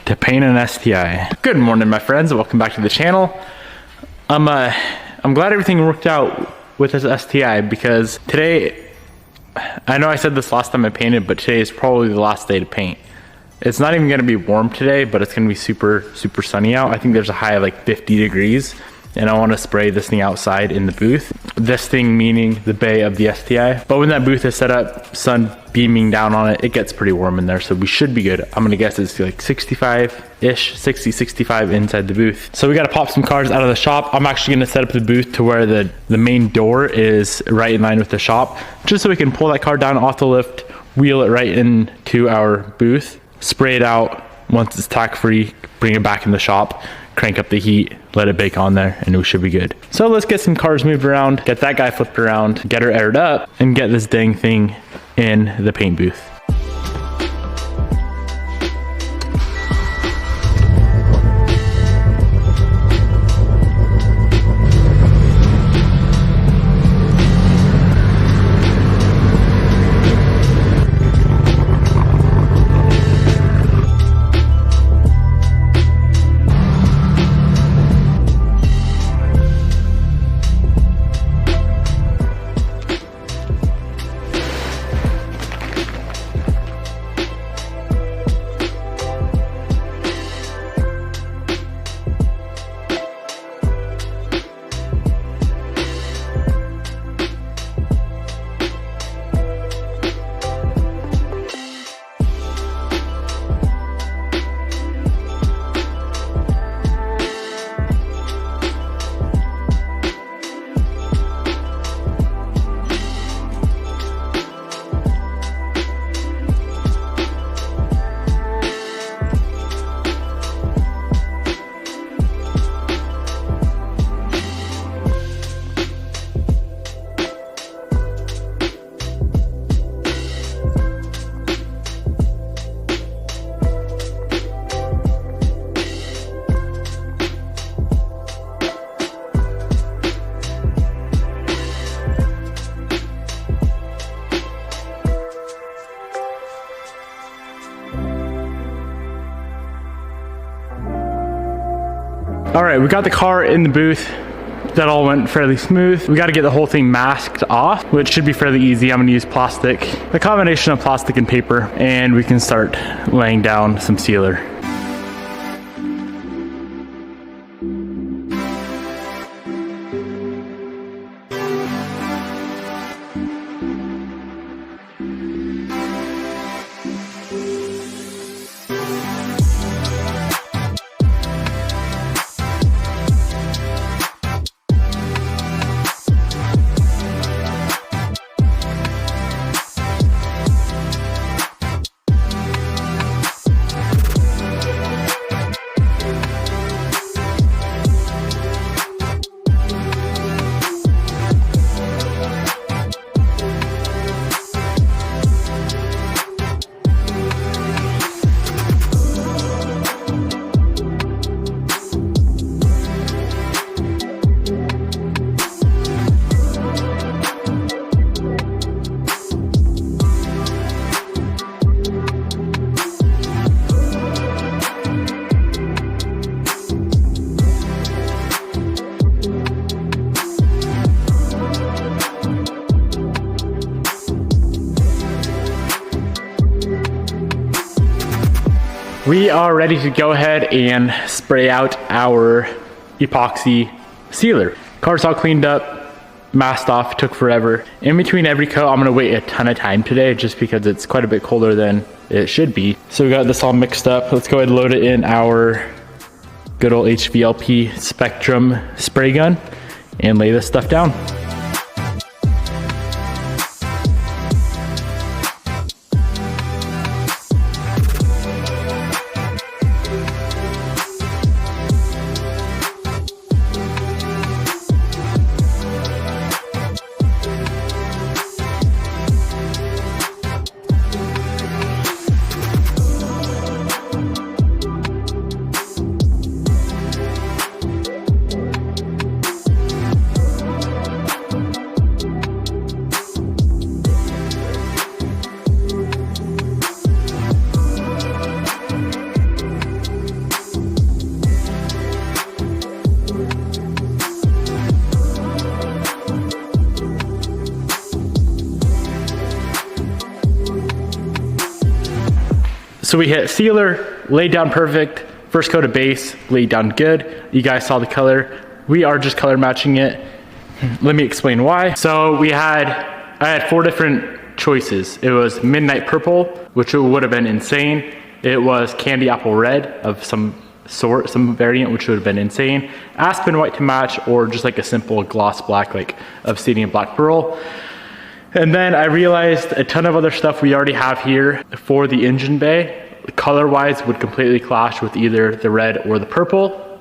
to paint an STI. Good morning, my friends. Welcome back to the channel. I'm glad everything worked out with this STI because today, I know I said this last time I painted, but today is probably the last day to paint. It's not even gonna be warm today, but it's gonna be super sunny out. I think there's a high of like 50 degrees. And I want to spray this thing outside in the booth. This thing meaning the bay of the STI. But when that booth is set up, sun beaming down on it, it gets pretty warm in there, so we should be good. I'm gonna guess it's like 65-ish, 60, 65 inside the booth. So we gotta pop some cars out of the shop. I'm actually gonna set up the booth to where the main door is right in line with the shop, just so we can pull that car down off the lift, wheel it right into our booth, spray it out. Once it's tack free, bring it back in the shop, crank up the heat, let it bake on there, and we should be good. So let's get some cars moved around, get that guy flipped around, get her aired up, and get this dang thing in the paint booth. All right, we got the car in the booth. That all went fairly smooth. We got to get the whole thing masked off, which should be fairly easy. I'm gonna use plastic, a combination of plastic and paper, and we can start laying down some sealer. We are ready to go ahead and spray out our epoxy sealer. Car's all cleaned up, masked off, took forever. In between every coat, I'm gonna wait a ton of time today just because it's quite a bit colder than it should be. So we got this all mixed up. Let's go ahead and load it in our good old HVLP Spectrum spray gun and lay this stuff down. So we hit sealer, laid down perfect. First coat of base, laid down good. You guys saw the color. We are just color matching it. Let me explain why. So I had 4 different choices. It was midnight purple, which would have been insane. It was candy apple red of some sort, some variant, which would have been insane. Aspen white to match, or just like a simple gloss black, like obsidian black pearl. And then I realized a ton of other stuff we already have here for the engine bay, color-wise would completely clash with either the red or the purple.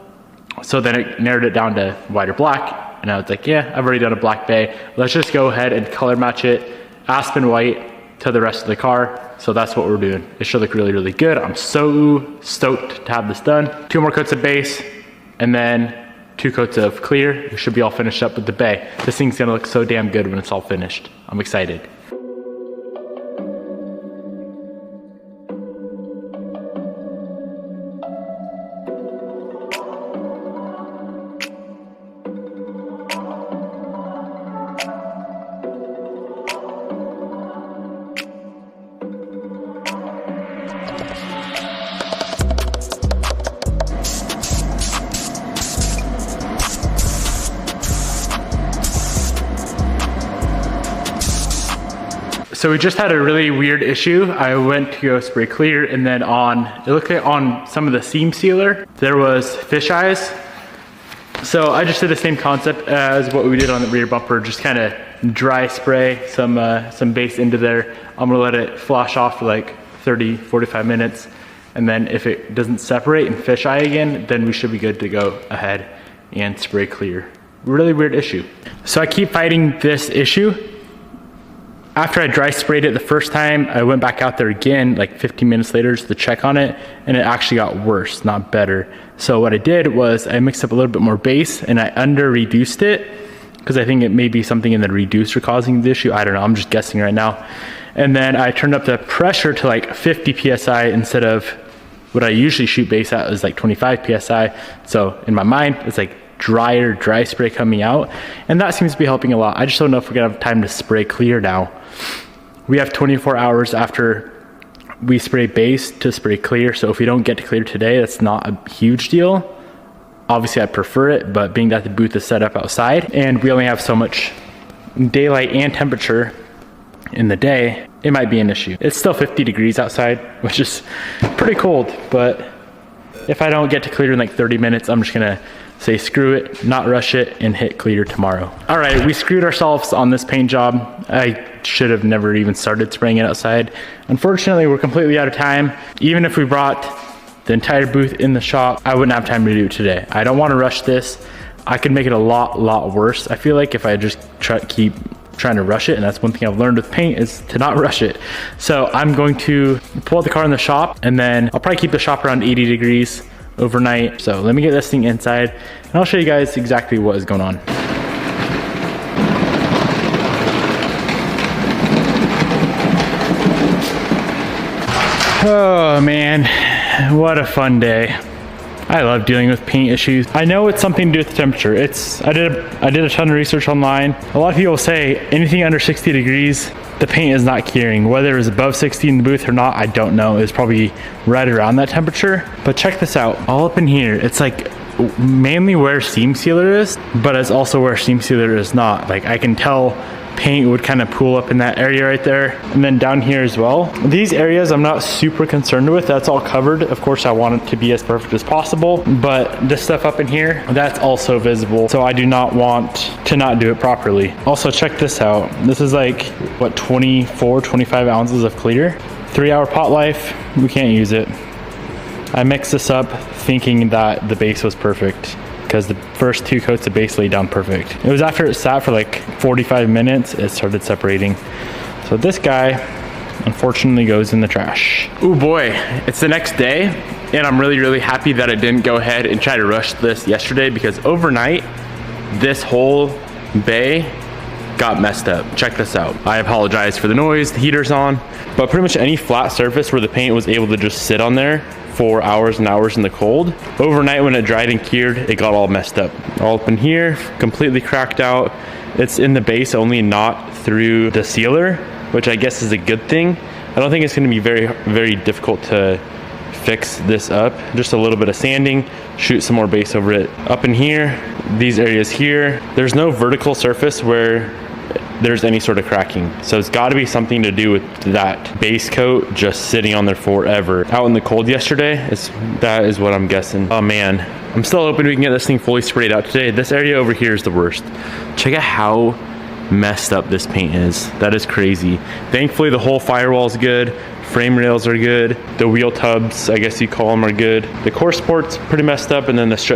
So then it narrowed it down to white or black. And I was like, yeah, I've already done a black bay. Let's just go ahead and color match it, aspen white to the rest of the car. So that's what we're doing. It should look really, really good. I'm so stoked to have this done. 2 more coats of base, and then 2 coats of clear. We should be all finished up with the bay. This thing's gonna look so damn good when it's all finished. I'm excited. So we just had a really weird issue. I went to go spray clear, and then it looked like on some of the seam sealer, there was fish eyes. So I just did the same concept as what we did on the rear bumper, just kind of dry spray some base into there. I'm gonna let it flash off for like 30, 45 minutes. And then if it doesn't separate and fish eye again, then we should be good to go ahead and spray clear. Really weird issue. So I keep fighting this issue. After I dry sprayed it the first time, I went back out there again like 15 minutes later to check on it, and it actually got worse, not better. So what I did was I mixed up a little bit more base and I under reduced it, because I think it may be something in the reducer causing the issue. I don't know, I'm just guessing right now. And then I turned up the pressure to like 50 PSI instead of what I usually shoot base at is like 25 PSI. So in my mind, it's like dry spray coming out, and that seems to be helping a lot. I just don't know if we're gonna have time to spray clear now. We have 24 hours after we spray base to spray clear, so if we don't get to clear today, that's not a huge deal. Obviously I prefer it, but being that the booth is set up outside and we only have so much daylight and temperature in the day, it might be an issue. It's still 50 degrees outside, which is pretty cold, but if I don't get to clear in like 30 minutes, I'm just gonna say screw it, not rush it, and hit clear tomorrow. All right, we screwed ourselves on this paint job. I should have never even started spraying it outside. Unfortunately, we're completely out of time. Even if we brought the entire booth in the shop, I wouldn't have time to do it today. I don't want to rush this. I could make it a lot worse. I feel like if I just keep trying to rush it, and that's one thing I've learned with paint, is to not rush it. So I'm going to pull out the car in the shop, and then I'll probably keep the shop around 80 degrees overnight. So let me get this thing inside, and I'll show you guys exactly what is going on. Oh man, what a fun day. I love dealing with paint issues. I know it's something to do with the temperature. I did a ton of research online. A lot of people say anything under 60 degrees, the paint is not curing. Whether it was above 60 in the booth or not, I don't know. It's probably right around that temperature. But check this out, all up in here, it's like mainly where seam sealer is, but it's also where seam sealer is not. Like I can tell paint would kind of pool up in that area right there, and then down here as well. These areas I'm not super concerned with. That's all covered. Of course I want it to be as perfect as possible, but this stuff up in here, that's also visible, so I do not want to not do it properly. Also check this out. This is like what, 25 ounces of clear, 3-hour pot life. We can't use it. I mixed this up thinking that the base was perfect, because the first 2 coats of base laid down perfect. It was after it sat for like 45 minutes, it started separating. So this guy, unfortunately, goes in the trash. Oh boy, it's the next day, and I'm really happy that I didn't go ahead and try to rush this yesterday, because overnight, this whole bay got messed up. Check this out. I apologize for the noise, the heater's on, but pretty much any flat surface where the paint was able to just sit on there for hours and hours in the cold, overnight when it dried and cured, it got all messed up. All up in here, completely cracked out. It's in the base only, not through the sealer, which I guess is a good thing. I don't think it's going to be very difficult to fix this up. Just a little bit of sanding, shoot some more base over it. Up in here, these areas here, there's no vertical surface where there's any sort of cracking. So it's got to be something to do with that base coat just sitting on there forever. Out in the cold yesterday, that is what I'm guessing. Oh man, I'm still hoping we can get this thing fully sprayed out today. This area over here is the worst. Check out how messed up this paint is. That is crazy. Thankfully the whole firewall is good. Frame rails are good. The wheel tubs, I guess you call them, are good. The core support's pretty messed up, and then the